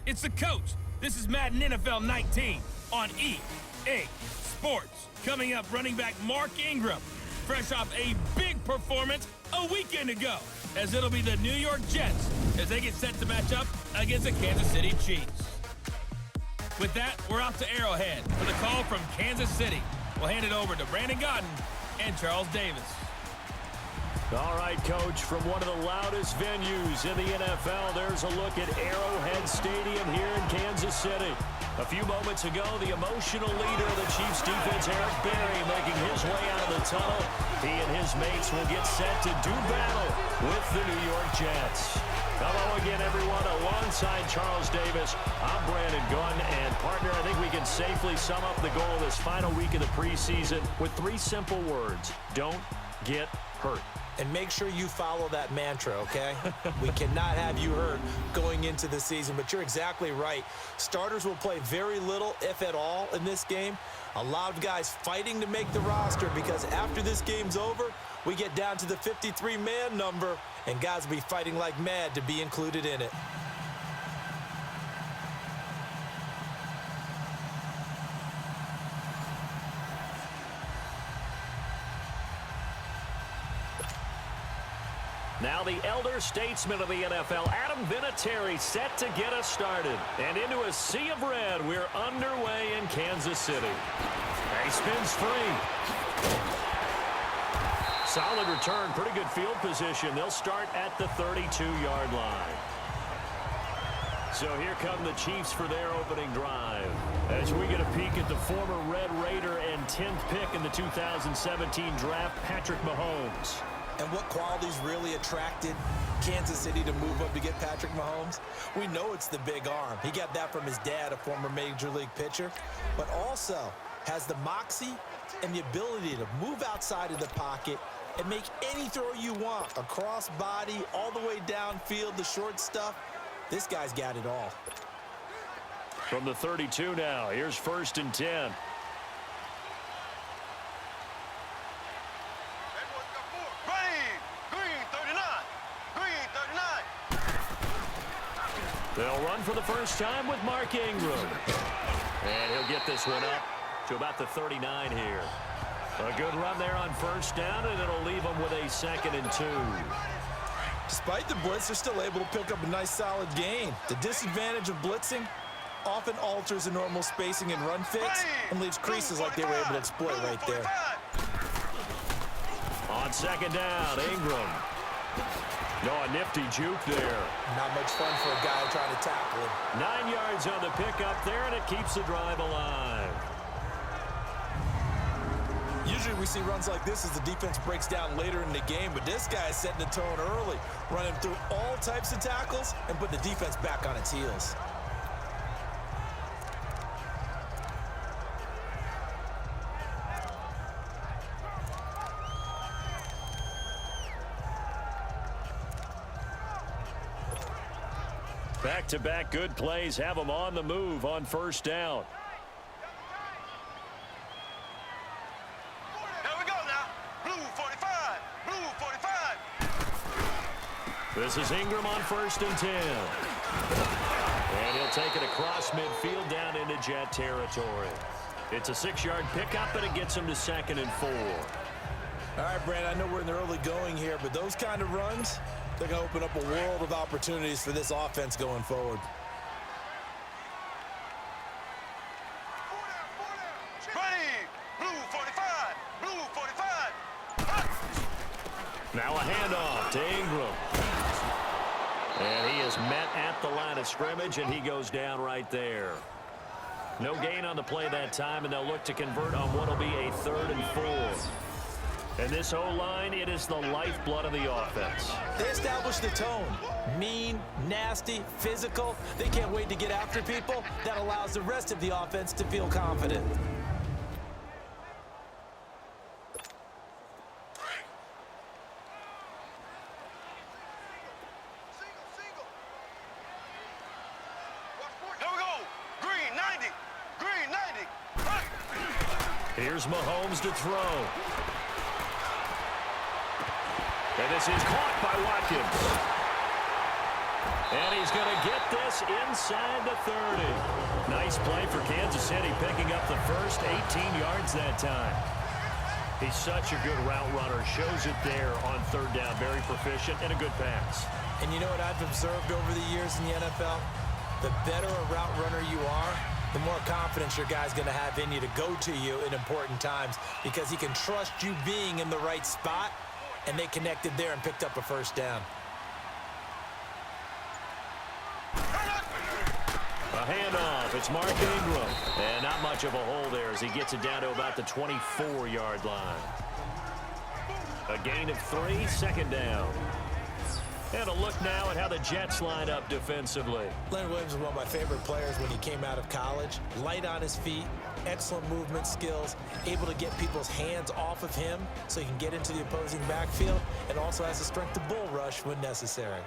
It's the coach. This is Madden NFL 19 on EA Sports. Coming up, running back Mark Ingram, fresh off a big performance a weekend ago, as it'll be the New York Jets as they get set to match up against the Kansas City Chiefs. With that, we're off to Arrowhead for the call from Kansas City. We'll hand it over to Brandon Godden and Charles Davis. All right, Coach, from one of the loudest venues in the NFL, there's a look at Arrowhead Stadium here in Kansas City. A few moments ago, the emotional leader of the Chiefs defense, Eric Berry, making his way out of the tunnel. He and his mates will get set to do battle with the New York Jets. Hello again, everyone. Alongside Charles Davis, I'm Brandon Gunn. And, partner, I think we can safely sum up the goal of this final week of the preseason with 3 simple words. Don't get hurt. And make sure you follow that mantra, okay? We cannot have you hurt going into the season, but you're exactly right. Starters will play very little, if at all, in this game. A lot of guys fighting to make the roster because after this game's over, we get down to the 53-man number, and guys will be fighting like mad to be included in it. Now the elder statesman of the NFL, Adam Vinatieri, set to get us started. And into a sea of red, we're underway in Kansas City. He spins free. Solid return, pretty good field position. They'll start at the 32-yard line. So here come the Chiefs for their opening drive. As we get a peek at the former Red Raider and 10th pick in the 2017 draft, Patrick Mahomes. And what qualities really attracted Kansas City to move up to get Patrick Mahomes? We know it's the big arm. He got that from his dad, a former Major League pitcher, but also has the moxie and the ability to move outside of the pocket and make any throw you want, across body, all the way downfield, the short stuff. This guy's got it all. From the 32 now, here's 1st and 10. They'll run for the first time with Mark Ingram. And he'll get this one up to about the 39 here. A good run there on 1st down, and it'll leave them with a 2nd and 2. Despite the blitz, they're still able to pick up a nice, solid gain. The disadvantage of blitzing often alters the normal spacing and run fits and leaves creases like they were able to exploit right there. On 2nd down, Ingram. No, a nifty juke there. Not much fun for a guy trying to tackle him. 9 yards on the pickup there, and it keeps the drive alive. Usually we see runs like this as the defense breaks down later in the game, but this guy is setting the tone early, running through all types of tackles and putting the defense back on its heels. Back-to-back good plays have them on the move on 1st down. Here we go now. Blue 45. Blue 45. This is Ingram on 1st and 10. And he'll take it across midfield down into Jet territory. It's a 6-yard pickup, and it gets him to 2nd and 4. All right, Brandon, I know we're in the early going here, but those kind of runs, they're going to open up a world of opportunities for this offense going forward. Ready. Blue 45. Blue 45. Now a handoff to Ingram. And he is met at the line of scrimmage, and he goes down right there. No gain on the play that time, and they'll look to convert on what will be a 3rd and 4. And this O-line, it is the lifeblood of the offense. They establish the tone. Mean, nasty, physical. They can't wait to get after people. That allows the rest of the offense to feel confident. Here we go. Green 90. Green 90. Here's Mahomes to throw. And this is caught by Watkins. And he's going to get this inside the 30. Nice play for Kansas City, picking up the first 18 yards that time. He's such a good route runner. Shows it there on third down. Very proficient and a good pass. And you know what I've observed over the years in the NFL? The better a route runner you are, the more confidence your guy's going to have in you to go to you in important times because he can trust you being in the right spot, and they connected there and picked up a first down. A handoff. It's Mark Ingram. And not much of a hole there as he gets it down to about the 24-yard line. A gain of 3, second down. And a look now at how the Jets line up defensively. Leonard Williams was one of my favorite players when he came out of college. Light on his feet, excellent movement skills, able to get people's hands off of him so he can get into the opposing backfield, and also has the strength to bull rush when necessary.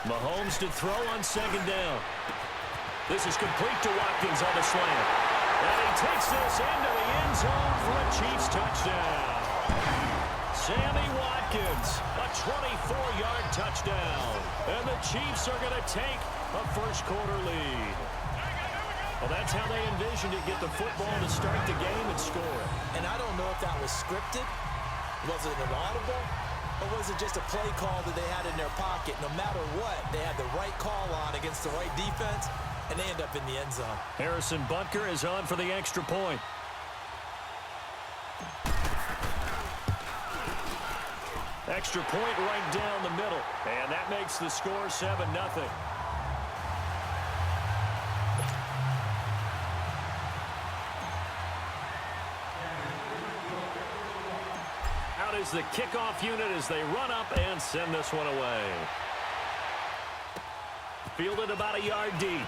Mahomes to throw on second down. This is complete to Watkins on the slant. And he takes this into the end zone for a Chiefs touchdown. Sammy Watkins, a 24-yard touchdown. And the Chiefs are going to take a first-quarter lead. Well, that's how they envisioned it, get the football to start the game and score. And I don't know if that was scripted. Was it an audible? Or was it just a play call that they had in their pocket? No matter what, they had the right call on against the right defense, and they end up in the end zone. Harrison Butker is on for the extra point. Extra point right down the middle. And that makes the score 7-0. Out is the kickoff unit as they run up and send this one away. Fielded about a yard deep.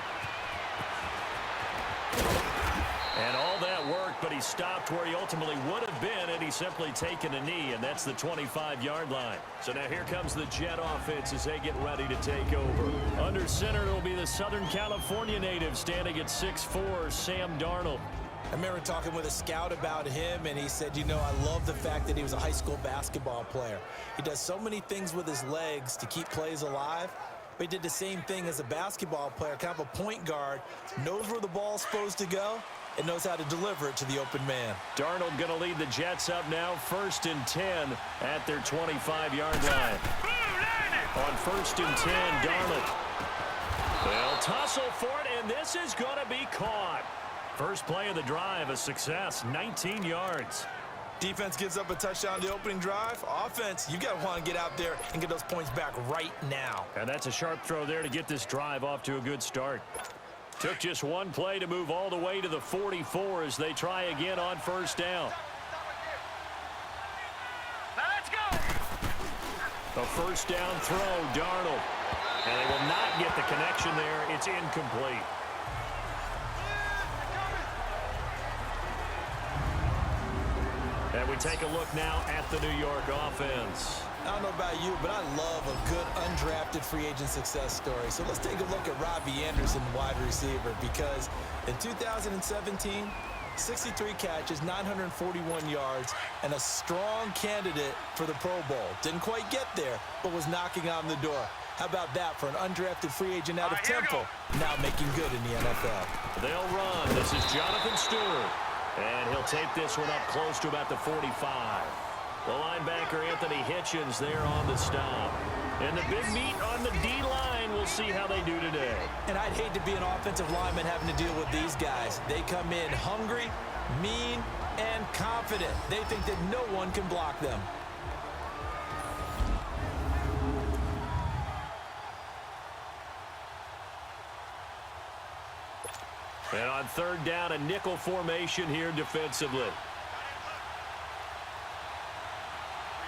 And all that worked, but he stopped where he ultimately would have been had he simply taken a knee, and that's the 25-yard line. So now here comes the Jet offense as they get ready to take over. Under center, it'll be the Southern California native standing at 6'4", Sam Darnold. I remember talking with a scout about him, and he said, you know, I love the fact that he was a high school basketball player. He does so many things with his legs to keep plays alive, but he did the same thing as a basketball player, kind of a point guard, knows where the ball's supposed to go, and knows how to deliver it to the open man. Darnold going to lead the Jets up now, 1st and 10 at their 25-yard line. On 1st and 10, Darnold. They'll tussle for it, and this is going to be caught. First play of the drive, a success, 19 yards. Defense gives up a touchdown the opening drive. Offense, you got to want to get out there and get those points back right now. And that's a sharp throw there to get this drive off to a good start. Took just one play to move all the way to the 44 as they try again on 1st down. Now let's go. A 1st down throw, Darnold. And they will not get the connection there. It's incomplete. And we take a look now at the New York offense. I don't know about you, but I love a good undrafted free agent success story. So let's take a look at Robbie Anderson, wide receiver, because in 2017, 63 catches, 941 yards, and a strong candidate for the Pro Bowl. Didn't quite get there, but was knocking on the door. How about that for an undrafted free agent out of Temple, now making good in the NFL? They'll run. This is Jonathan Stewart. And he'll take this one up close to about the 45. The linebacker, Anthony Hitchens, there on the stop. And the big meat on the D-line. We'll see how they do today. And I'd hate to be an offensive lineman having to deal with these guys. They come in hungry, mean, and confident. They think that no one can block them. And on 3rd down, a nickel formation here defensively.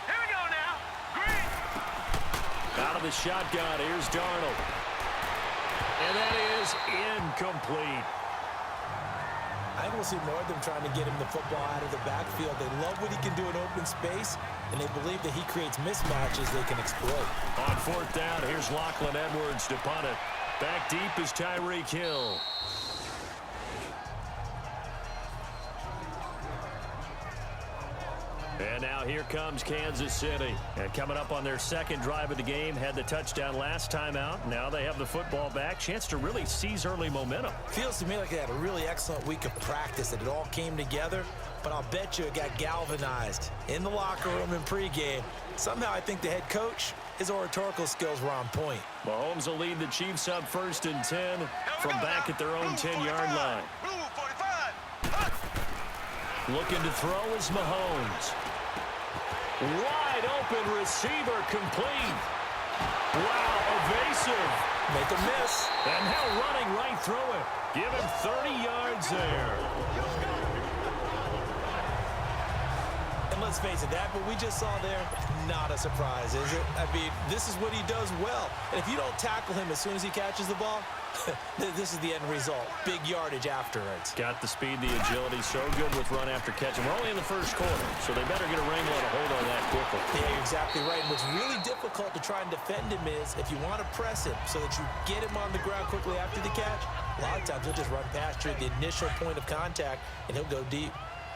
Here we go now. Green. Out of the shotgun, here's Darnold. And that is incomplete. I think we'll see more of them trying to get him the football out of the backfield. They love what he can do in open space, and they believe that he creates mismatches they can exploit. On 4th down, here's Lachlan Edwards to punt it. Back deep is Tyreek Hill. And now here comes Kansas City. And coming up on their second drive of the game, had the touchdown last time out. Now they have the football back. Chance to really seize early momentum. Feels to me like they had a really excellent week of practice, that it all came together. But I'll bet you it got galvanized in the locker room in pregame. Somehow I think the head coach, his oratorical skills were on point. Mahomes will lead the Chiefs up 1st and 10 from back at their own 10-yard line. Looking to throw is Mahomes. Wide open receiver complete. Wow, evasive. Make a miss. And now running right through it. Give him 30 yards there. And let's face it, that what we just saw there, not a surprise, is it? I mean, this is what he does well. And if you don't tackle him as soon as he catches the ball, this is the end result. Big yardage afterwards. Got the speed, the agility, so good with run after catch. And we're only in the first quarter, so they better get a wrangle and a hold on that quickly. Yeah, you're exactly right. And what's really difficult to try and defend him is if you want to press him so that you get him on the ground quickly after the catch, a lot of times he'll just run past you at the initial point of contact, and he'll go deep.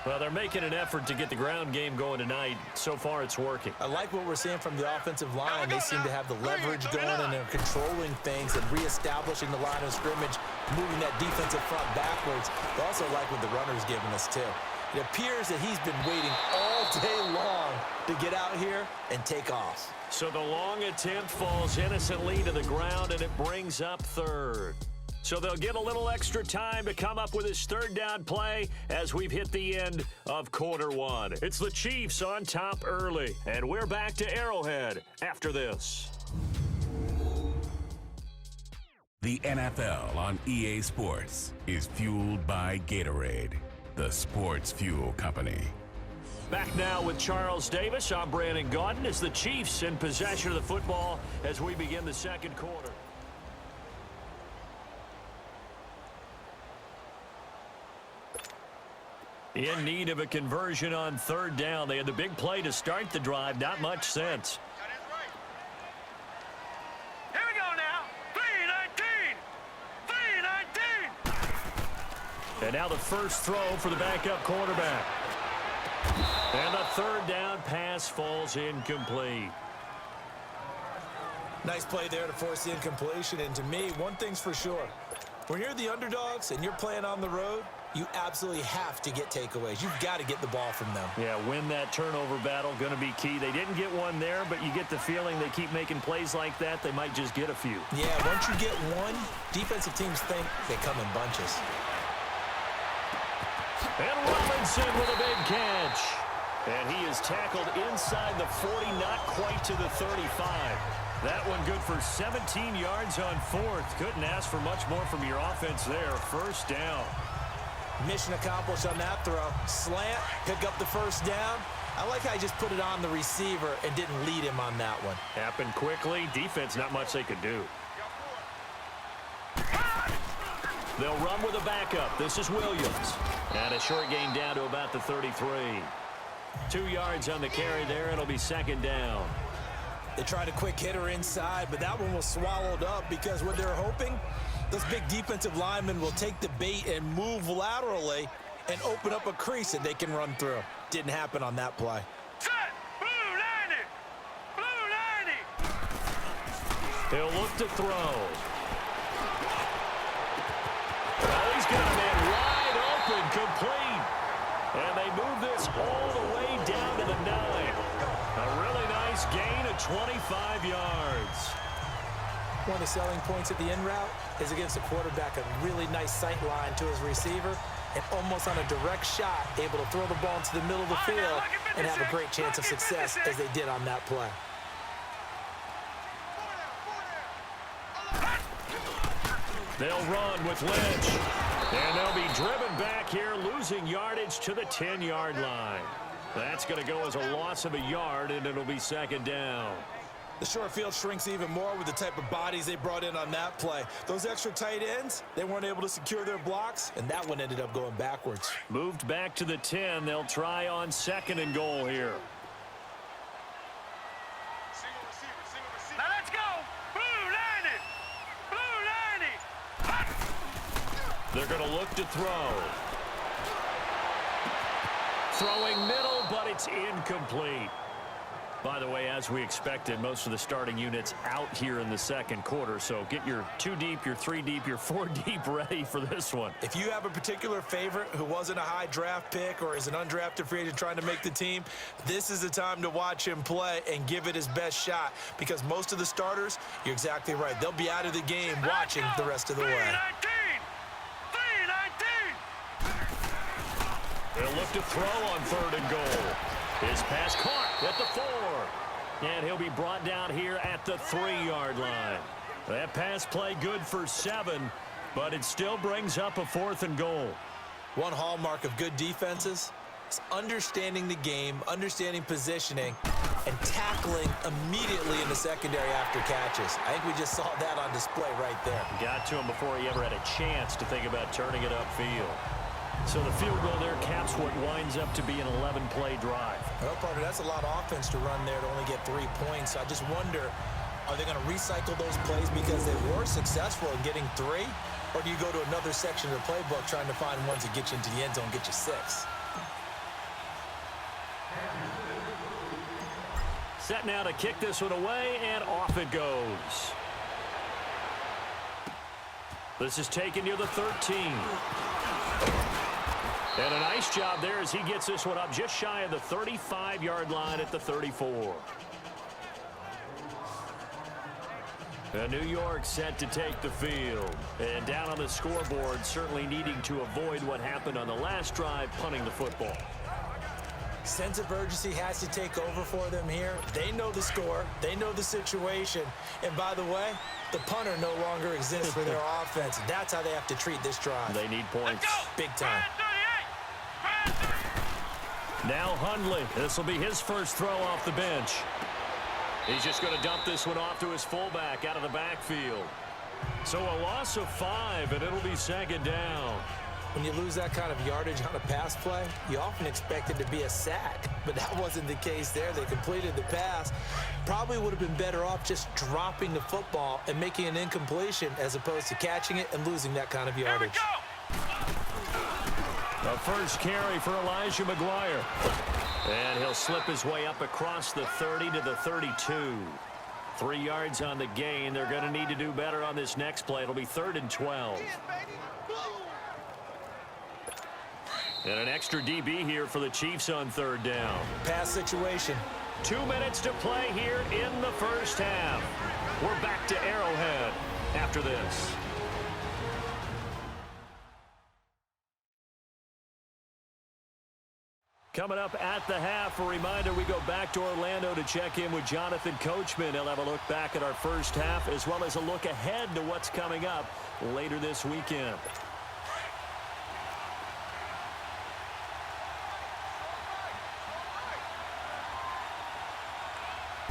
Well, they're making an effort to get the ground game going tonight. So far, it's working. I like what we're seeing from the offensive line. They seem to have the leverage going, and they're controlling things and reestablishing the line of scrimmage, moving that defensive front backwards. I also like what the runner's giving us, too. It appears that he's been waiting all day long to get out here and take off. So the long attempt falls innocently to the ground, and it brings up 3rd. So they'll get a little extra time to come up with his 3rd down play as we've hit the end of quarter 1. It's the Chiefs on top early, and we're back to Arrowhead after this. The NFL on EA Sports is fueled by Gatorade, the sports fuel company. Back now with Charles Davis. I'm Brandon Gaudin as the Chiefs in possession of the football as we begin the second quarter. In need of a conversion on 3rd down. They had the big play to start the drive. Not much sense. Here we go now. 3-19. 3-19. And now the first throw for the backup quarterback. And the 3rd down pass falls incomplete. Nice play there to force the incompletion. And to me, one thing's for sure. When you're the underdogs and you're playing on the road, you absolutely have to get takeaways. You've got to get the ball from them. Yeah, win that turnover battle, going to be key. They didn't get one there, but you get the feeling they keep making plays like that, they might just get a few. Yeah, once you get one, defensive teams think they come in bunches. And Robinson with a big catch. And he is tackled inside the 40, not quite to the 35. That one good for 17 yards on 4th. Couldn't ask for much more from your offense there. 1st down. Mission accomplished on that throw. Slant, pick up the 1st down. I like how he just put it on the receiver and didn't lead him on that one. Happened quickly. Defense, not much they could do. They'll run with a backup. This is Williams. And a short gain down to about the 33. 2 yards on the carry there. It'll be 2nd down. They tried a quick hitter inside, but that one was swallowed up because what they're hoping, those big defensive linemen will take the bait and move laterally and open up a crease that they can run through. Didn't happen on that play. Set. Blue 90. Blue 90. He'll look to throw. Well, he's got a man wide open, complete. And they move this all the way down to the 9. A really nice gain of 25 yards. One of the selling points at the end route is against a quarterback, a really nice sight line to his receiver, and almost on a direct shot, able to throw the ball into the middle of the field and have a great chance of success as they did on that play. They'll run with Lynch. And they'll be driven back here, losing yardage to the 10-yard line. That's going to go as a loss of a yard, and it'll be 2nd down. The short field shrinks even more with the type of bodies they brought in on that play. Those extra tight ends, they weren't able to secure their blocks, and that one ended up going backwards. Moved back to the 10. They'll try on 2nd and goal here. Now let's go. Blue 90. Blue 90. They're going to look to throw. Throwing middle, but It's incomplete. By the way, as we expected, most of the starting units out here in the second quarter. So get your 2 deep, your 3 deep, your 4 deep ready for this one. If you have a particular favorite who wasn't a high draft pick or is an undrafted free agent trying to make the team, this is the time to watch him play and give it his best shot, because most of the starters, you're exactly right, they'll be out of the game watching the rest of the way. 3-19. They'll look to throw on 3rd and goal. His pass caught at the 4. And he'll be brought down here at the 3-yard line. That pass play good for 7, but it still brings up a 4th and goal. One hallmark of good defenses is understanding the game, understanding positioning, and tackling immediately in the secondary after catches. I think we just saw that on display right there. Got to him before he ever had a chance to think about turning it upfield. So the field goal there caps what winds up to be an 11-play drive. Well, partner, that's a lot of offense to run there to only get 3 points. I just wonder, are they going to recycle those plays because they were successful in getting 3? Or do you go to another section of the playbook trying to find ones that get you into the end zone, get you 6? Set now to kick this one away, and off it goes. This is taken near the 13. And a nice job there as he gets this one up just shy of the 35-yard line at the 34. And New York set to take the field. And down on the scoreboard, certainly needing to avoid what happened on the last drive, punting the football. Sense of urgency has to take over for them here. They know the score. They know the situation. And by the way, the punter no longer exists for their offense. That's how they have to treat this drive. They need points. Big time. Now Hundley. This will be his first throw off the bench. He's just going to dump this one off to his fullback out of the backfield. So a loss of 5, and it'll be 2nd down. When you lose that kind of yardage on a pass play, you often expect it to be a sack. But that wasn't the case there. They completed the pass. Probably would have been better off just dropping the football and making an incompletion as opposed to catching it and losing that kind of yardage. The first carry for Elijah McGuire. And he'll slip his way up across the 30 to the 32. 3 yards on the gain. They're going to need to do better on this next play. It'll be 3rd and 12. And an extra DB here for the Chiefs on 3rd down. Pass situation. 2 minutes to play here in the first half. We're back to Arrowhead after this. Coming up at the half, a reminder, we go back to Orlando to check in with Jonathan Coachman. He'll have a look back at our first half as well as a look ahead to what's coming up later this weekend.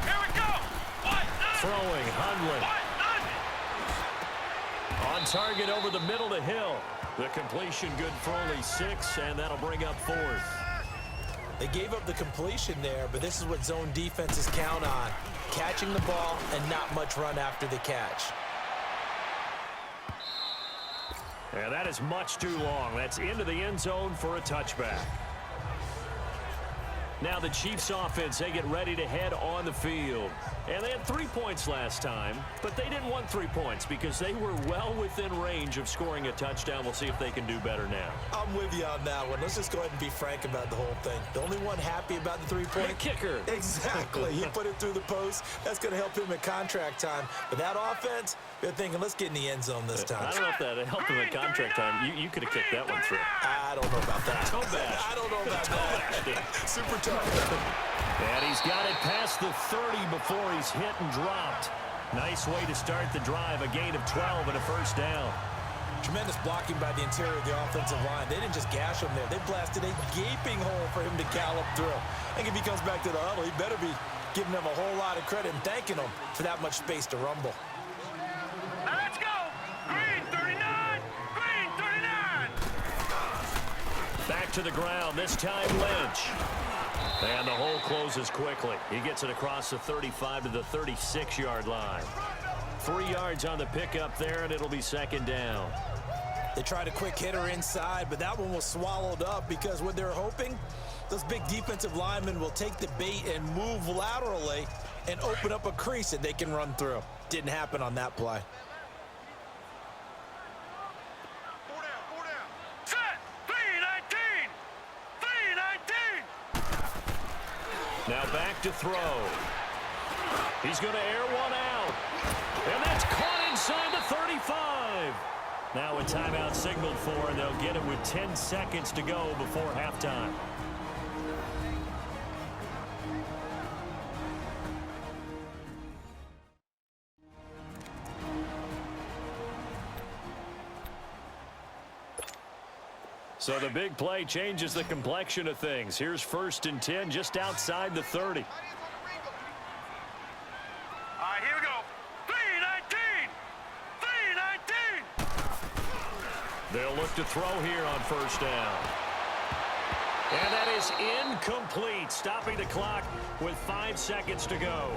Here we go. Throwing, Hundley. On target over the middle to Hill. The completion good for only 6, and that'll bring up 4th. They gave up the completion there, but this is what zone defenses count on. Catching the ball and not much run after the catch. And that is much too long. That's into the end zone for a touchback. Now the Chiefs offense, they get ready to head on the field. And they had 3 points last time, but they didn't want 3 points because they were well within range of scoring a touchdown. We'll see if they can do better now. I'm with you on that one. Let's just go ahead and be frank about the whole thing. The only one happy about the 3-point The kicker. Exactly. He put it through the post. That's going to help him at contract time. But that offense, they're thinking, let's get in the end zone this time. I don't know if that helped him at contract time. You could have kicked that one through. I don't know about that. Toe bash. I don't know about that. Super tough. And he's got it past the 30 before he's hit and dropped. Nice way to start the drive. A gain of 12 and a first down. Tremendous blocking by the interior of the offensive line. They didn't just gash him there. They blasted a gaping hole for him to gallop through. I think if he comes back to the huddle, he better be giving them a whole lot of credit and thanking them for that much space to rumble. Now let's go. Green 39. Green 39. Back to the ground. This time Lynch. And the hole closes quickly. He gets it across the 35 to the 36-yard line. 3 yards on the pickup there, and it'll be 2nd down. They tried a quick hitter inside, but that one was swallowed up because what they're hoping, those big defensive linemen will take the bait and move laterally and open up a crease that they can run through. Didn't happen on that play. Set! 3-19! 3-19! Now back to throw. He's going to air one out. And that's caught inside the 35. Now a timeout signaled for, and they'll get it with 10 seconds to go before halftime. So the big play changes the complexion of things. Here's 1st and 10 just outside the 30. All right, here we go. 3-19! 3-19! They'll look to throw here on 1st down. And that is incomplete, stopping the clock with 5 seconds to go.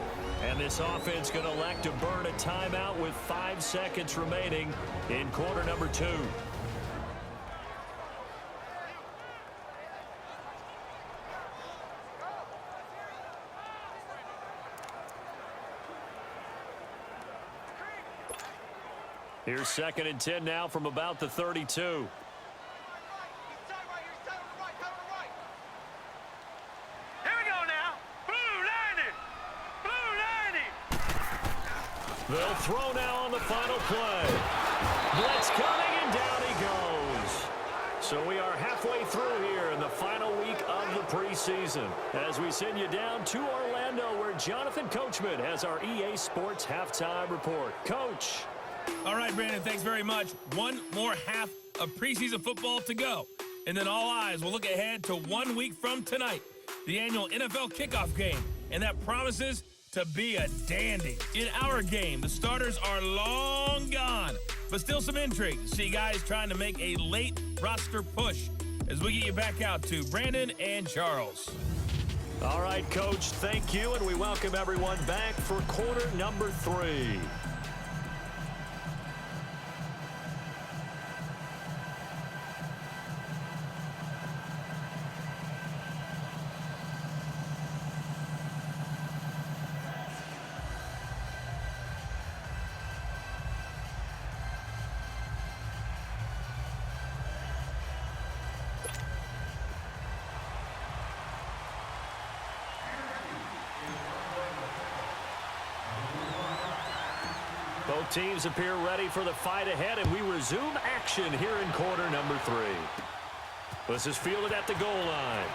And this offense going to elect to burn a timeout with 5 seconds remaining in quarter number 2. Here's 2nd and 10 now from about the 32. Here we go now. Blue 90! Blue 90! They'll throw now on the final play. Blitz coming, and down he goes. So we are halfway through here in the final week of the preseason as we send you down to Orlando, where Jonathan Coachman has our EA Sports halftime report. Coach. All right, Brandon, thanks very much. One more half of preseason football to go. And then all eyes will look ahead to 1 week from tonight, the annual NFL kickoff game. And that promises to be a dandy. In our game, the starters are long gone, but still some intrigue to see guys trying to make a late roster push as we get you back out to Brandon and Charles. All right, Coach, thank you, and we welcome everyone back for quarter number 3. Both teams appear ready for the fight ahead, and we resume action here in quarter number 3. This is fielded at the goal line.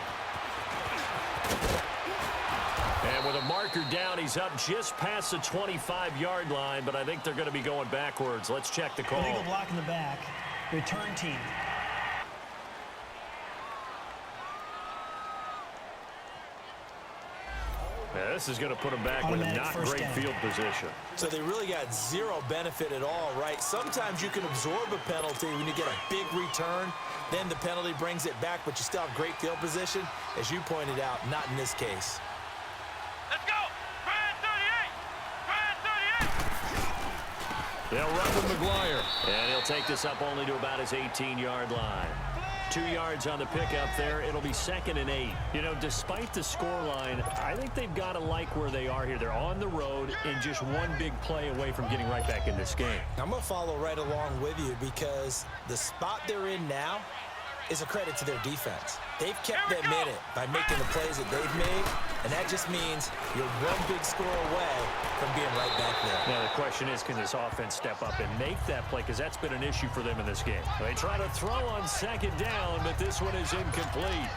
And with a marker down, he's up just past the 25-yard line, but I think they're going to be going backwards. Let's check the call. Illegal block in the back. Return team. Yeah, this is going to put them back with a not great field position. So they really got zero benefit at all, right? Sometimes you can absorb a penalty when you get a big return. Then the penalty brings it back, but you still have great field position. As you pointed out, not in this case. Let's go! Brand 38! Brand 38! They'll run with McGuire. And he'll take this up only to about his 18-yard line. 2 yards on the pickup there. It'll be 2nd and 8. You know, despite the scoreline, I think they've got to like where they are here. They're on the road and just one big play away from getting right back in this game. I'm going to follow right along with you because the spot they're in now is a credit to their defense. They've kept them in it by making the plays that they've made, and that just means you're one big score away from being right back there. Now, the question is, can this offense step up and make that play? Because that's been an issue for them in this game. They try to throw on 2nd down, but this one is incomplete.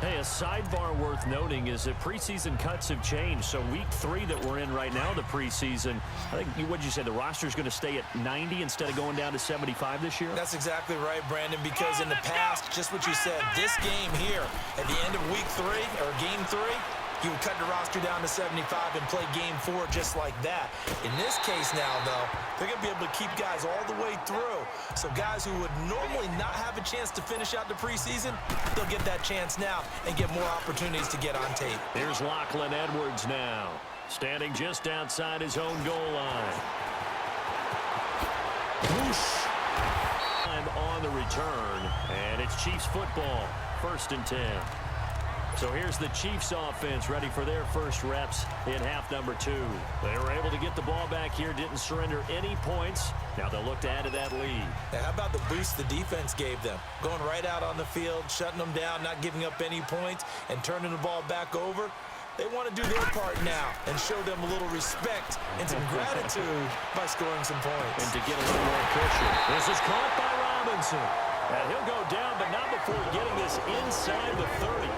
Hey, a sidebar worth noting is that preseason cuts have changed. So week 3 that we're in right now, the preseason, I think, what did you say, the roster's going to stay at 90 instead of going down to 75 this year? That's exactly right, Brandon, because in the past, just what you said, this game here, at the end of week 3, or game 3, you would cut the roster down to 75 and play game 4 just like that. In this case now, though, they're going to be able to keep guys all the way through. So guys who would normally not have a chance to finish out the preseason, they'll get that chance now and get more opportunities to get on tape. Here's Lachlan Edwards now, standing just outside his own goal line. Whoosh! On the return, and it's Chiefs football, 1st and 10. So here's the Chiefs offense ready for their first reps in half number 2. They were able to get the ball back here, didn't surrender any points. Now they'll look to add to that lead. Now, how about the boost the defense gave them? Going right out on the field, shutting them down, not giving up any points, and turning the ball back over. They want to do their part now and show them a little respect and some gratitude by scoring some points. And to get a little more cushion. This is caught by Robinson. And he'll go down, but not before getting this inside the 30.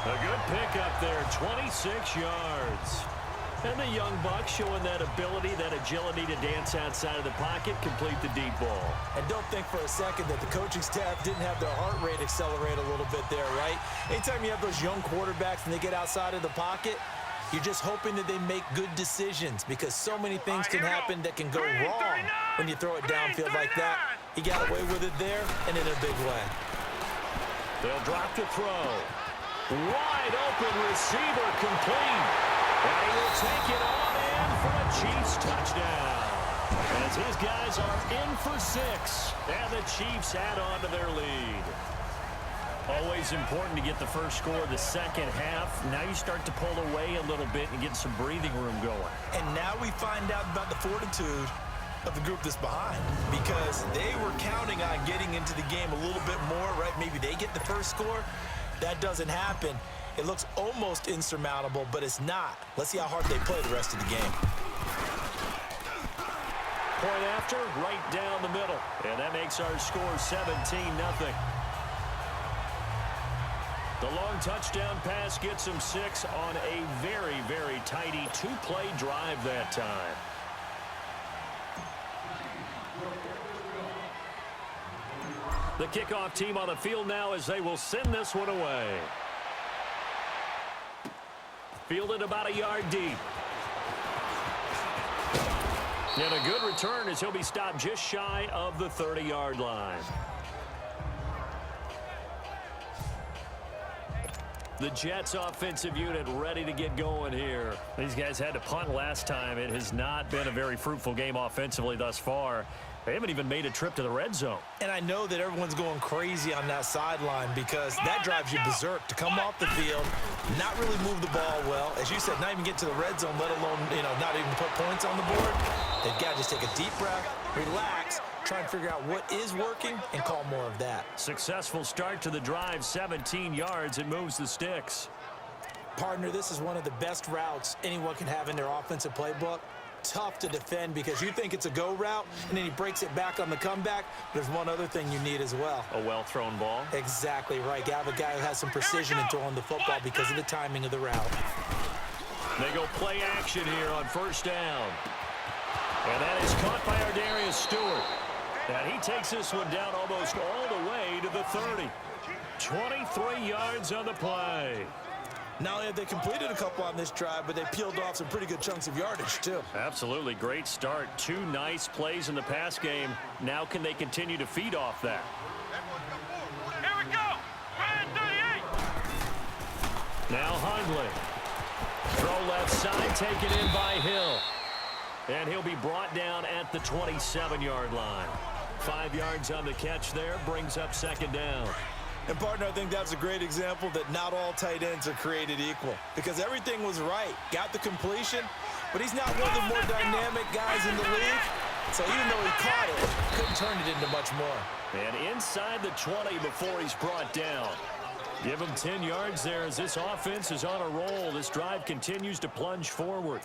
A good pickup there, 26 yards. And the young buck showing that ability, that agility to dance outside of the pocket, complete the deep ball. And don't think for a second that the coaching staff didn't have their heart rate accelerate a little bit there, right? Anytime you have those young quarterbacks and they get outside of the pocket, you're just hoping that they make good decisions because so many things can happen that can go wrong when you throw it downfield like that. He got away with it there and in a big way. They'll drop the throw. Wide open receiver complete. And he will take it on in for a Chiefs touchdown. As his guys are in for 6. And the Chiefs add on to their lead. Always important to get the first score of the second half. Now you start to pull away a little bit and get some breathing room going. And now we find out about the fortitude of the group that's behind because they were counting on getting into the game a little bit more, right? Maybe they get the first score. That doesn't happen. It looks almost insurmountable, but it's not. Let's see how hard they play the rest of the game. Point after, right down the middle. And that makes our score 17-0. The long touchdown pass gets him 6 on a very, very tidy 2-play drive that time. The kickoff team on the field now as they will send this one away. Fielded about a yard deep. And a good return as he'll be stopped just shy of the 30-yard line. The Jets offensive unit ready to get going here. These guys had to punt last time. It has not been a very fruitful game offensively thus far. They haven't even made a trip to the red zone. And I know that everyone's going crazy on that sideline because that drives you berserk to come off the field, not really move the ball well. As you said, not even get to the red zone, let alone, not even put points on the board. They've got to just take a deep breath, relax, try and figure out what is working and call more of that. Successful start to the drive, 17 yards, and moves the sticks. Partner, this is one of the best routes anyone can have in their offensive playbook. Tough to defend because you think it's a go route, and then he breaks it back on the comeback. There's one other thing you need as well. A well-thrown ball. Exactly right. You have a guy who has some precision in throwing the football because of the timing of the route. They go play action here on first down. And that is caught by Ardarius Stewart. And he takes this one down almost all the way to the 30. 23 yards on the play. Not only have they completed a couple on this drive, but they peeled off some pretty good chunks of yardage, too. Absolutely. Great start. 2 nice plays in the pass game. Now can they continue to feed off that? Here we go. Ryan 38. Now Hundley. Throw left side, taken in by Hill. And he'll be brought down at the 27-yard line. 5 yards on the catch there, brings up second down. And, partner, I think that's a great example that not all tight ends are created equal because everything was right. Got the completion, but he's not one of the more dynamic guys in the league. So even though he caught it, couldn't turn it into much more. And inside the 20 before he's brought down. Give him 10 yards there as this offense is on a roll. This drive continues to plunge forward.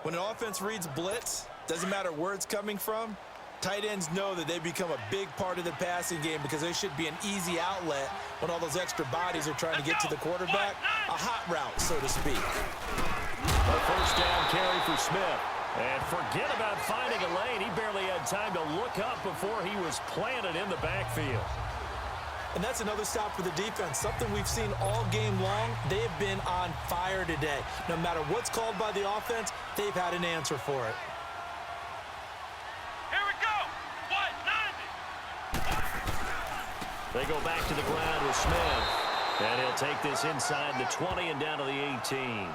When an offense reads blitz, doesn't matter where it's coming from, tight ends know that they become a big part of the passing game because they should be an easy outlet when all those extra bodies are trying to get to the quarterback. A hot route, so to speak. A first down carry for Smith. And forget about finding a lane. He barely had time to look up before he was planted in the backfield. And that's another stop for the defense, something we've seen all game long. They have been on fire today. No matter what's called by the offense, they've had an answer for it. Here we go. 190. They go back to the ground with Smith. And he'll take this inside the 20 and down to the 18.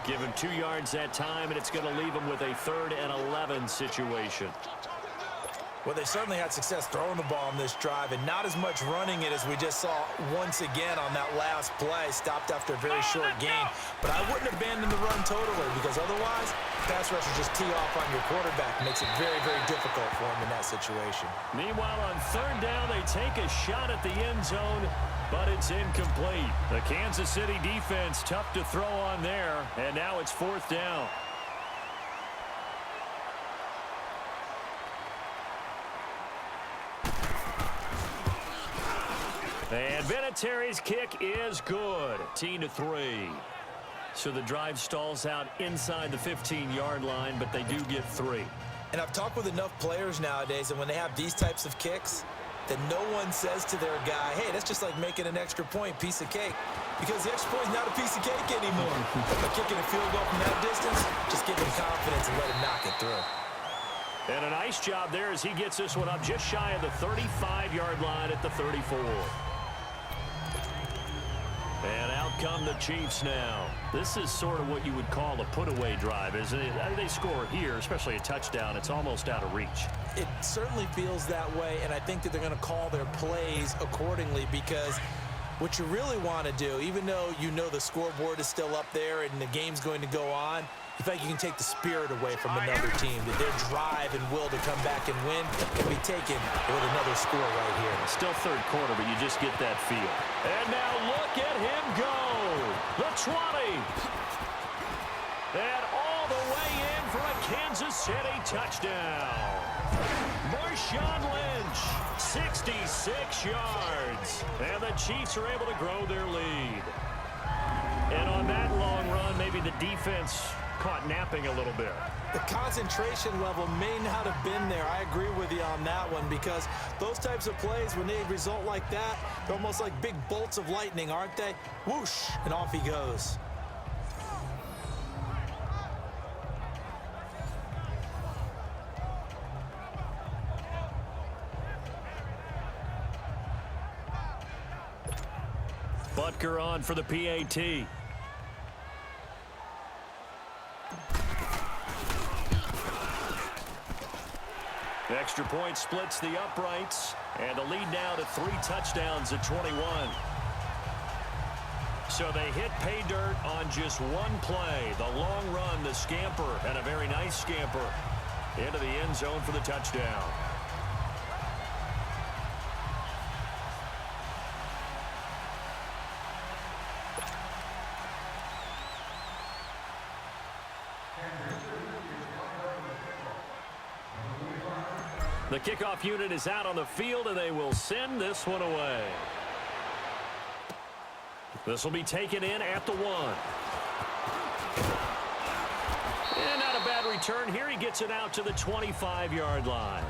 Give him 2 yards that time, and it's going to leave him with a 3rd and 11 situation. Well, they certainly had success throwing the ball on this drive, and not as much running it as we just saw once again on that last play, stopped after a very short gain. But I wouldn't abandon the run totally, because otherwise, pass rushers just tee off on your quarterback. It makes it very, very difficult for him in that situation. Meanwhile, on third down, they take a shot at the end zone, but it's incomplete. The Kansas City defense tough to throw on there, and now it's fourth down. And Vinatieri's kick is good. 13-3. So the drive stalls out inside the 15-yard line, but they do get 3. And I've talked with enough players nowadays, and when they have these types of kicks, that no one says to their guy, hey, that's just like making an extra point, piece of cake. Because the extra point is not a piece of cake anymore. By kicking a field goal from that distance, just give him confidence and let him knock it through. And a nice job there as he gets this one up just shy of the 35-yard line at the 34. And out come the Chiefs now. This is sort of what you would call a put-away drive, isn't it? They score here, especially a touchdown. It's almost out of reach. It certainly feels that way, and I think that they're going to call their plays accordingly, because what you really want to do, even though you know the scoreboard is still up there and the game's going to go on, you think you can take the spirit away from another team, that their drive and will to come back and win can be taken with another score right here. Still third quarter, but you just get that feel. And now look at him go. The 20. And all the way in for a Kansas City touchdown. Marshawn Lynch, 66 yards. And the Chiefs are able to grow their lead. And on that long run, maybe the defense caught napping a little bit. The concentration level may not have been there. I agree with you on that one, because those types of plays, when they result like that, they're almost like big bolts of lightning, aren't they? Whoosh, and off he goes. Butker on for the PAT. Extra point splits the uprights, and the lead now to 3 touchdowns at 21. So they hit pay dirt on just one play. The long run, the scamper, and a very nice scamper into the end zone for the touchdown. The kickoff unit is out on the field, and they will send this one away. This will be taken in at the 1. And not a bad return here. He gets it out to the 25-yard line.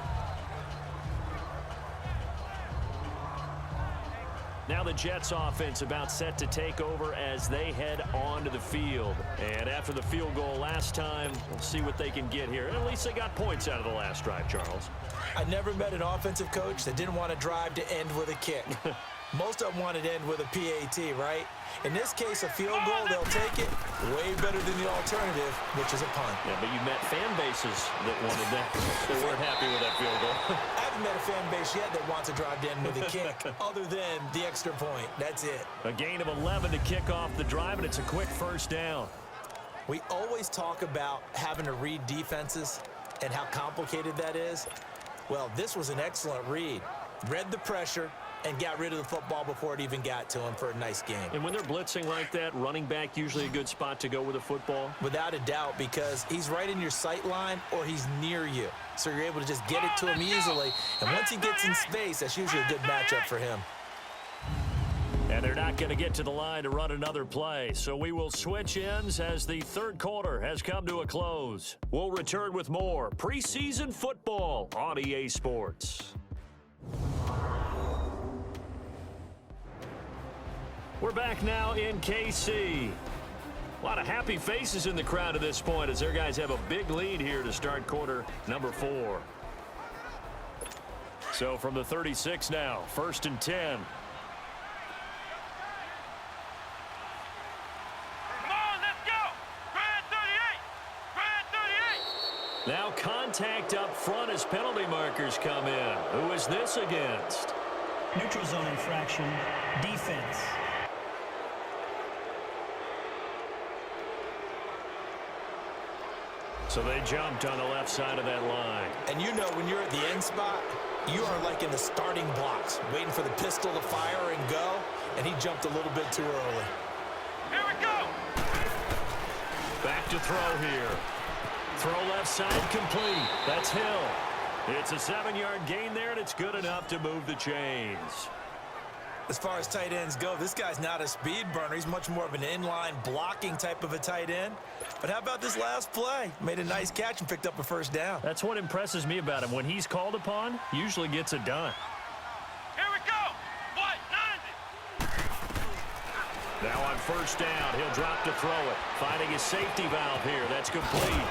Now the Jets offense about set to take over as they head onto the field. And after the field goal last time, we'll see what they can get here. At least they got points out of the last drive, Charles. I never met an offensive coach that didn't want to drive to end with a kick. Most of them wanted to end with a PAT, right? In this case, a field goal, they'll take it. Way better than the alternative, which is a punt. Yeah, but you met fan bases that wanted that. They weren't happy with that field goal. I haven't met a fan base yet that wants to drive to end with a kick, other than the extra point. That's it. A gain of 11 to kick off the drive, and it's a quick first down. We always talk about having to read defenses and how complicated that is. Well, this was an excellent read. Read the pressure and got rid of the football before it even got to him for a nice game. And when they're blitzing like that, running back usually a good spot to go with the football? Without a doubt, because he's right in your sight line or he's near you. So you're able to just get it to him easily. And once he gets in space, that's usually a good matchup for him. And they're not going to get to the line to run another play. So we will switch ends as the third quarter has come to a close. We'll return with more preseason football on EA Sports. We're back now in KC. A lot of happy faces in the crowd at this point as their guys have a big lead here to start quarter number 4. So from the 36 now, 1st and 10. Now contact up front as penalty markers come in. Who is this against? Neutral zone infraction, defense. So they jumped on the left side of that line. And you know when you're at the end spot, you are like in the starting blocks, waiting for the pistol to fire and go, and he jumped a little bit too early. Here we go. Back to throw here. Throw left side complete. That's Hill. It's a 7-yard gain there, and it's good enough to move the chains. As far as tight ends go, this guy's not a speed burner. He's much more of an inline blocking type of a tight end. But how about this last play? Made a nice catch and picked up a first down. That's what impresses me about him. When he's called upon, usually gets it done. Here we go. What? 90. Now on first down, he'll drop to throw it. Finding his safety valve here. That's complete.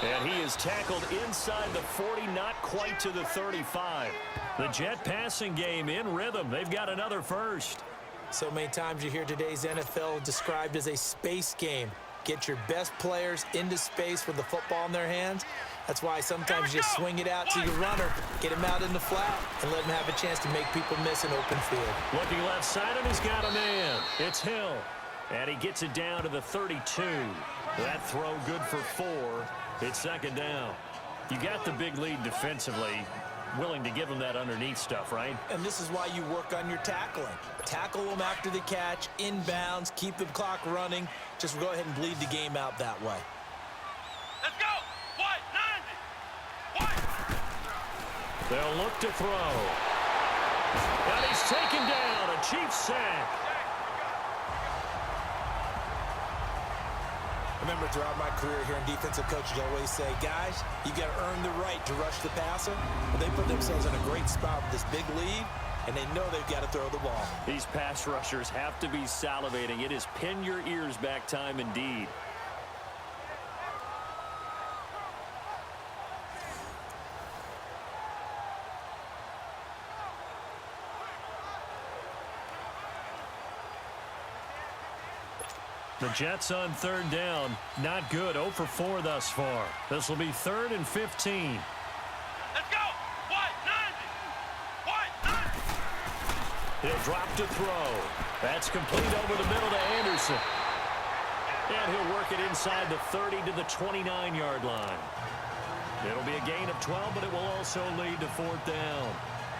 And he is tackled inside the 40, not quite to the 35. The Jet passing game in rhythm. They've got another first. So many times you hear today's NFL described as a space game. Get your best players into space with the football in their hands. That's why sometimes you swing it out to your runner, get him out in the flat, and let him have a chance to make people miss an open field. Looking left side, and he's got a man. It's Hill. And he gets it down to the 32. That throw good for 4. It's second down. You got the big lead defensively. Willing to give him that underneath stuff, right? And this is why you work on your tackling. Tackle them after the catch, inbounds, keep the clock running. Just go ahead and bleed the game out that way. Let's go. What? 90. What? They'll look to throw. And he's taken down. A Chiefs sack. Remember, throughout my career here in defensive coaches always say, guys, you got to earn the right to rush the passer. Well, they put themselves in a great spot with this big lead, and they know they've got to throw the ball. These pass rushers have to be salivating. It is pin your ears back time indeed. The Jets on third down. Not good. 0 for 4 thus far. This will be 3rd and 15. Let's go. What? 90. What? 90. He'll drop to throw. That's complete over the middle to Anderson. And he'll work it inside the 30 to the 29-yard line. It'll be a gain of 12, but it will also lead to 4th down.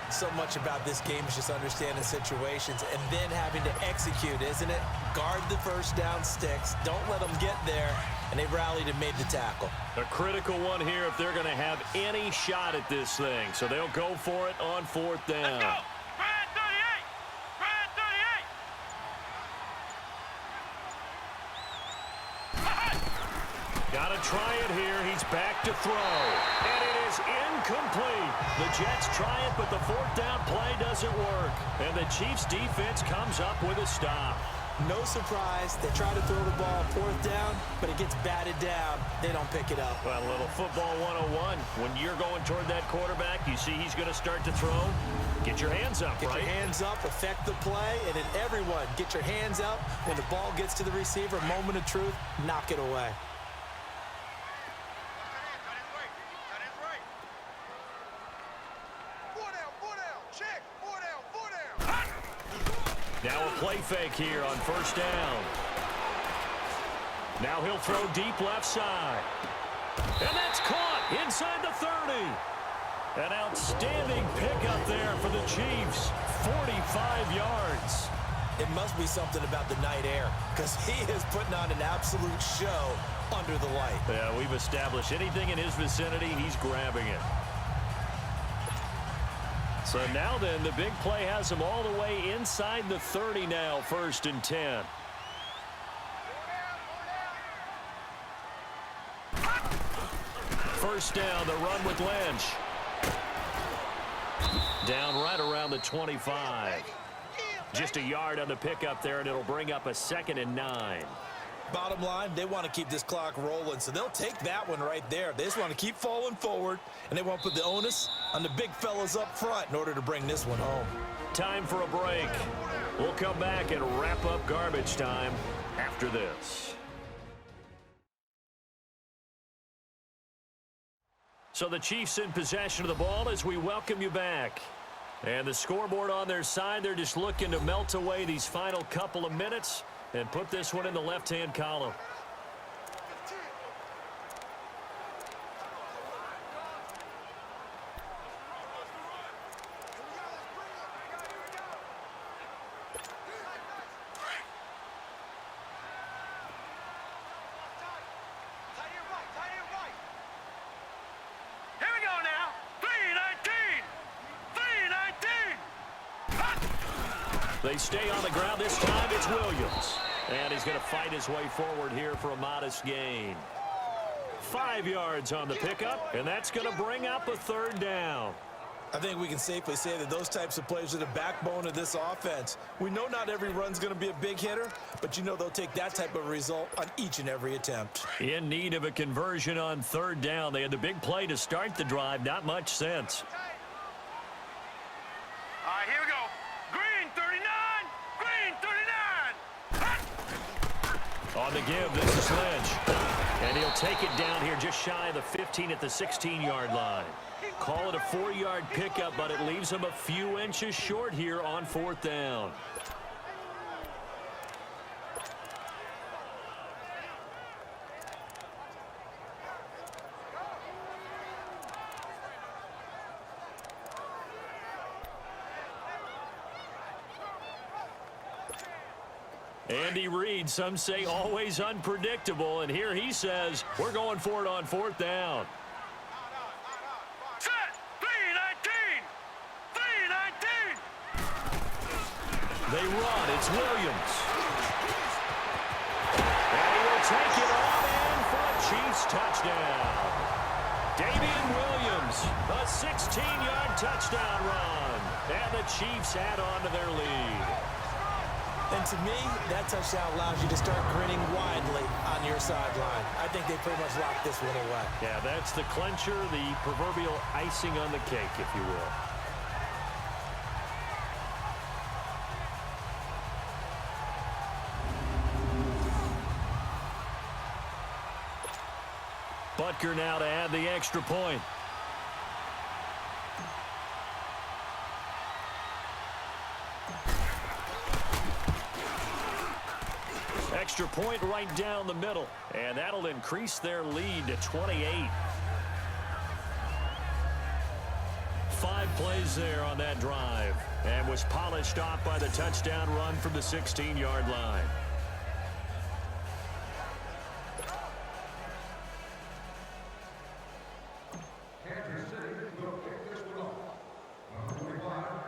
So much about this game is just understanding situations and then having to execute, isn't it? Guard the first down sticks. Don't let them get there. And they rallied and made the tackle. A critical one here if they're going to have any shot at this thing. So they'll go for it on 4th down. Let's go. Brad 38. Brad 38. Got to try it here. He's back to throw. And it is incomplete. The Jets try it, but the 4th down play doesn't work. And the Chiefs defense comes up with a stop. No surprise. They try to throw the ball 4th down, but it gets batted down. They don't pick it up. Well, a little football 101. When you're going toward that quarterback, you see he's going to start to throw. Get your hands up, Get right? your hands up, affect the play, and then everyone get your hands up. When the ball gets to the receiver, moment of truth, knock it away. Now a play fake here on first down. Now he'll throw deep left side. And that's caught inside the 30. An outstanding pickup there for the Chiefs. 45 yards. It must be something about the night air because he is putting on an absolute show under the light. Yeah, we've established anything in his vicinity, he's grabbing it. So now then, the big play has him all the way inside the 30 now, 1st and 10. First down, the run with Lynch. Down right around the 25. Just a yard on the pickup there, and it'll bring up a 2nd and 9. Bottom line, they want to keep this clock rolling, so they'll take that one right there. They just want to keep falling forward, and they want to put the onus on the big fellas up front in order to bring this one home. Time for a break. We'll come back and wrap up garbage time after this. So the Chiefs in possession of the ball as we welcome you back. And the scoreboard on their side, they're just looking to melt away these final couple of minutes and put this one in the left-hand column. They stay on the ground. This time it's Williams. And he's going to fight his way forward here for a modest gain. 5 yards on the pickup, and that's going to bring up a third down. I think we can safely say that those types of plays are the backbone of this offense. We know not every run's going to be a big hitter, but you know they'll take that type of result on each and every attempt. In need of a conversion on third down. They had the big play to start the drive. Not much sense. All right, here we go. Green 39. Green 39. On the give, this is Lynch. And he'll take it down here just shy of the 15 at the 16-yard line. Call it a 4-yard pickup, but it leaves him a few inches short here on fourth down. Andy Reid, some say always unpredictable, and here he says, we're going for it on fourth down. Set. 319. 319. They run. It's Williams. And he will take it all in for a Chiefs touchdown. Damian Williams, a 16-yard touchdown run. And the Chiefs add on to their lead. And to me, that touchdown allows you to start grinning widely on your sideline. I think they pretty much locked this one away. Yeah, that's the clincher, the proverbial icing on the cake, if you will. Butker now to add the extra point. Extra point right down the middle, and that'll increase their lead to 28. 5 plays there on that drive, and was polished off by the touchdown run from the 16-yard line.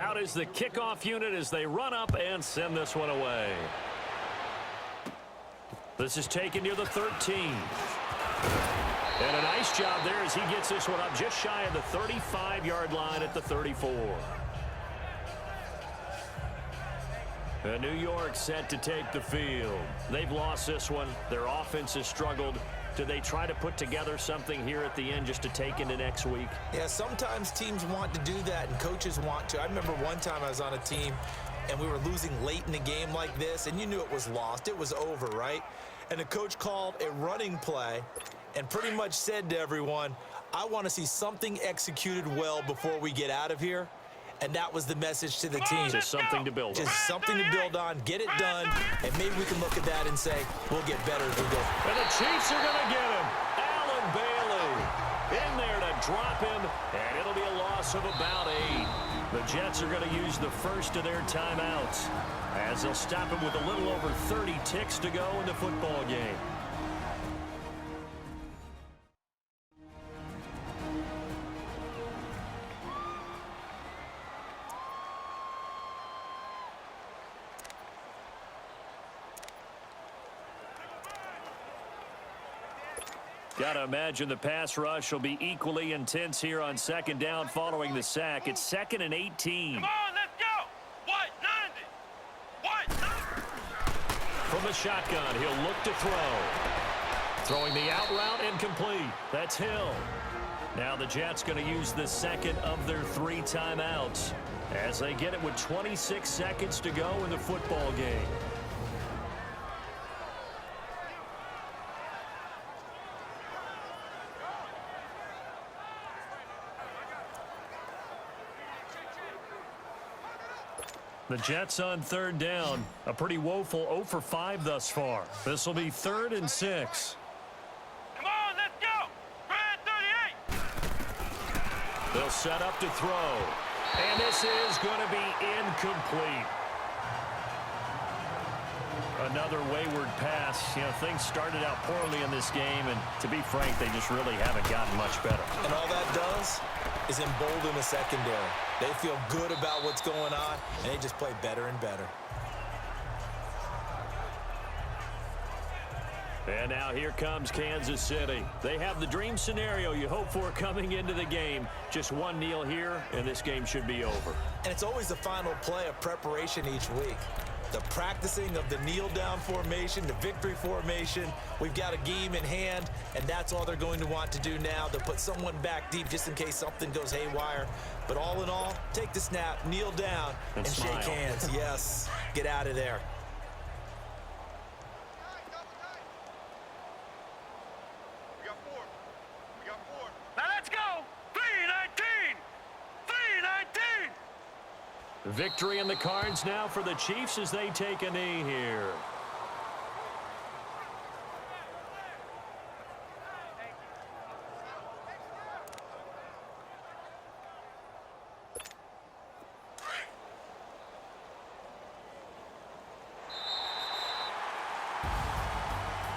Out is the kickoff unit as they run up and send this one away. This is taken near the 13. And a nice job there as he gets this one up just shy of the 35-yard line at the 34. And New York set to take the field. They've lost this one. Their offense has struggled. Do they try to put together something here at the end just to take into next week? Yeah, sometimes teams want to do that and coaches want to. I remember one time I was on a team and we were losing late in a game like this, and you knew it was lost. It was over, right? And the coach called a running play and pretty much said to everyone, I want to see something executed well before we get out of here. And that was the message to the team. Just something to build on. Just something to build on, get it done, and maybe we can look at that and say, we'll get better as we go. And the Chiefs are going to get him. Allen Bailey in there to drop him, and it'll be a loss of about 8. The Jets are going to use the first of their timeouts as they'll stop him with a little over 30 ticks to go in the football game. Got to imagine the pass rush will be equally intense here on second down following the sack. It's 2nd and 18. Come on, let's go. What 90? What 90? From the shotgun, he'll look to throw. Throwing the out route incomplete. That's Hill. Now the Jets going to use the second of their 3 timeouts as they get it with 26 seconds to go in the football game. The Jets on third down. A pretty woeful 0 for 5 thus far. This will be 3rd and 6. Come on, let's go. Red 38. They'll set up to throw. And this is going to be incomplete. Another wayward pass. You know, things started out poorly in this game, and to be frank, they just really haven't gotten much better. And all that does is embolden the secondary. They feel good about what's going on, and they just play better and better. And now here comes Kansas City. They have the dream scenario you hope for coming into the game. Just one kneel here, and this game should be over. And it's always the final play of preparation each week. The practicing of the kneel-down formation, the victory formation. We've got a game in hand, and that's all they're going to want to do now. They'll put someone back deep just in case something goes haywire. But all in all, take the snap, kneel down, and shake hands. Yes, get out of there. Now let's go. 3-19. 3-19. Victory in the cards now for the Chiefs as they take a knee here.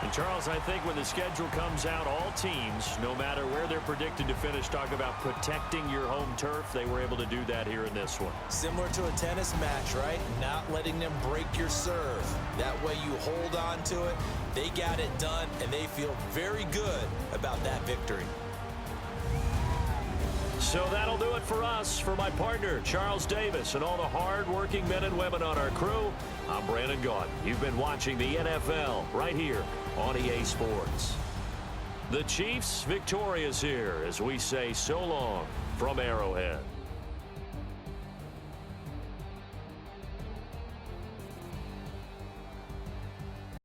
And Charles, I think when the schedule comes out, all teams, no matter where they're predicted to finish, talk about protecting your home turf. They were able to do that here in this one. Similar to a tennis match, right? Not letting them break your serve. That way you hold on to it. They got it done, and they feel very good about that victory. So that'll do it for us. For my partner, Charles Davis, and all the hard-working men and women on our crew, I'm Brandon Gaudin. You've been watching the NFL right here on EA Sports. The Chiefs victorious here as we say so long from Arrowhead.